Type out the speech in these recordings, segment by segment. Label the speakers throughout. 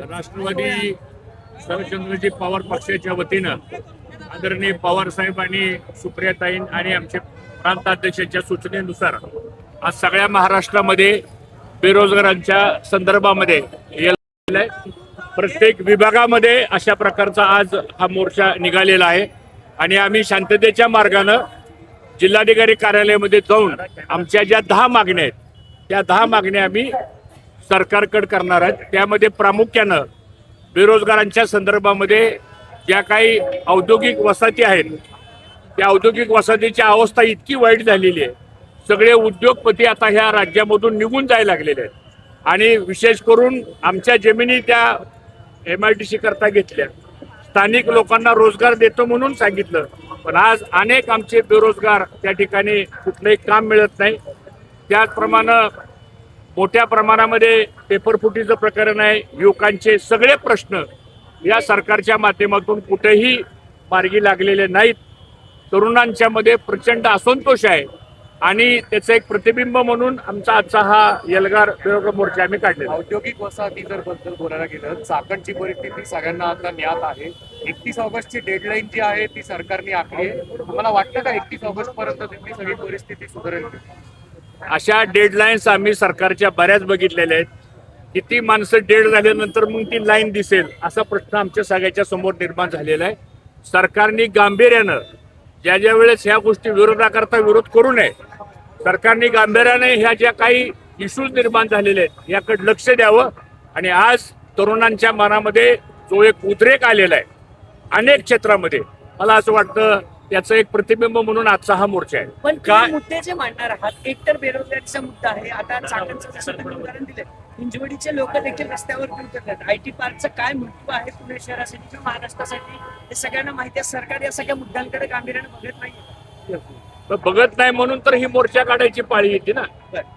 Speaker 1: राष्ट्रवादी शरदचंद्रजी पवार पक्षाच्या वतीनं आदरणीय पवार साहेब आणि सुप्रियाताईं आणि आमचे प्रांताध्यक्षांच्या सूचनेनुसार आज सगळ्या महाराष्ट्रामध्ये बेरोजगारांच्या संदर्भामध्ये प्रत्येक विभागामध्ये अशा प्रकारचा आज हा मोर्चा निघालेला आहे आणि आम्ही शांततेच्या मार्गानं जिल्हाधिकारी कार्यालयामध्ये जाऊन आमच्या ज्या 10 मागण्या आहेत त्या 10 मागण्या आम्ही सरकारकडे करणार आहेत। त्यामध्ये प्रामुख्यानं बेरोजगारांच्या संदर्भामध्ये ज्या काही औद्योगिक वसाहती आहेत त्या औद्योगिक वसाहतीची अवस्था इतकी वाईट झालेली आहे, सगळे उद्योगपती आता ह्या राज्यामधून निघून जायला लागलेले आहेत आणि विशेष करून आमच्या जमिनी त्या MIDC करता घेतल्या, स्थानिक लोकांना रोजगार देतो म्हणून सांगितलं, पण आज अनेक आमचे बेरोजगार त्या ठिकाणी कुठलंही काम मिळत नाही। त्याचप्रमाणे मोठ्या प्रमाणामध्ये पेपरफुटीचं प्रकरण आहे। युवकांचे सगळे प्रश्न या सरकारच्या माध्यमातून कुठेही मार्गी लागलेले नाहीत। तरुणांच्या मध्ये प्रचंड असंतोष आहे आणि त्याचं एक प्रतिबिंब म्हणून आमचा आजचा हा एल्गार बेरोजगार मोर्चा आम्ही काढलेला।
Speaker 2: औद्योगिक वसाहती जर बद्दल बोलायला गेलं, चाकणची परिस्थिती सगळ्यांना आता ज्ञात आहे। 31 ऑगस्टची डेडलाईन जी आहे ती सरकारने आखली आहे। मला वाटतं का 31 ऑगस्ट पर्यंत तिथली सगळी परिस्थिती सुधारेल?
Speaker 1: अशा डेडलाईन्स आम्ही सरकारच्या बऱ्याच बघितलेल्या आहेत। किती माणसं डेड झाल्यानंतर मग ती लाईन दिसेल असा प्रश्न आमच्या सगळ्याच्या समोर निर्माण झालेला आहे। सरकारने गांभीर्यानं ज्या वेळेस ह्या गोष्टी विरोधाकरता विरोध करू नये, सरकारने गांभीर्याने ह्या ज्या काही इश्यूज निर्माण झालेले आहेत याकडे लक्ष द्यावं आणि आज तरुणांच्या मनामध्ये जो एक उद्रेक आलेला आहे अनेक क्षेत्रामध्ये, मला असं वाटतं त्याचं एक प्रतिबिंब म्हणून आजचा हा मोर्चा आहे।
Speaker 3: पण काय मुद्दे जे मांडणार आहात, एक तर बेरोजगारीचा मुद्दा आहे, आता चाकणचं जसं तुम्ही उदाहरण दिलं, हिंजवडीचे लोक देखील रस्त्यावर उतरतात। IT पार्कचं काय महत्व आहे पुणे शहरासाठी किंवा महाराष्ट्रासाठी हे सगळ्यांना माहिती आहे। सरकार या सगळ्या मुद्द्यांकडे गांभीर्याने बघत नाही।
Speaker 1: बघत नाही म्हणून तर ही मोर्चा काढायची पाळी येते ना।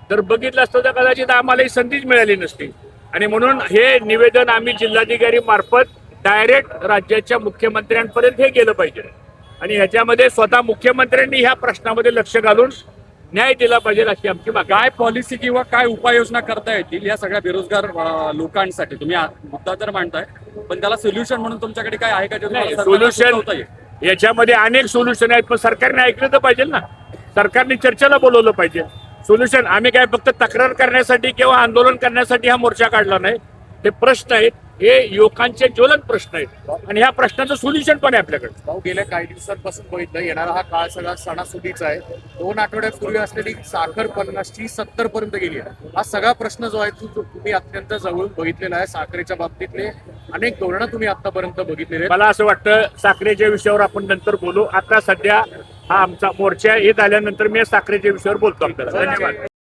Speaker 1: तर बघितलं असतं तर कदाचित आम्हाला ही संधीच मिळाली नसती आणि म्हणून हे निवेदन आम्ही जिल्हाधिकारी मार्फत डायरेक्ट राज्याच्या मुख्यमंत्र्यांपर्यंत हे गेलं पाहिजे आणि ह्याच्यामध्ये स्वतः मुख्यमंत्र्यांनी ह्या प्रश्नामध्ये लक्ष घालून न्याय दिला पाहिजे अशी आमची मागणी।
Speaker 4: काय पॉलिसी किंवा काय उपाययोजना करता येतील या सगळ्या बेरोजगार लोकांसाठी? तुम्ही मुद्दा तर मांडताय, पण त्याला सोल्युशन म्हणून तुमच्याकडे काय आहे का?
Speaker 1: सोल्युशन याच्यामध्ये अनेक सोल्युशन आहेत, पण सरकारने ऐकलं तर पाहिजे ना। सरकारने चर्चेला बोलवलं पाहिजे। सोल्युशन आम्ही काय फक्त तक्रार करण्यासाठी किंवा आंदोलन करण्यासाठी हा मोर्चा काढला नाही। हे प्रश्न आहेत, हे युवकांचे ज्वलंत प्रश्न आहेत आणि ह्या प्रश्नाचं सोल्युशन पण आहे आपल्याकडे।
Speaker 2: भाऊ, गेल्या काही दिवसांपासून बघितलं, येणारा हा काळ सगळा सणासुदीचा आहे। 2 आठवड्यापूर्वी असलेली साखर 50 ची 70 पर्यंत गेली आहे। हा सगळा प्रश्न जो आहे तो तुम्ही अत्यंत जवळून बघितलेला आहे। साखरेच्या बाबतीतले अनेक धोरणं तुम्ही आतापर्यंत बघितलेले आहेत।
Speaker 1: मला असं वाटतं साखरेच्या विषयावर आपण नंतर बोलू। आता सध्या हा आमचा मोर्चा हे झाल्यानंतर मी साखरेच्या विषयावर बोलतो आपल्याला। धन्यवाद।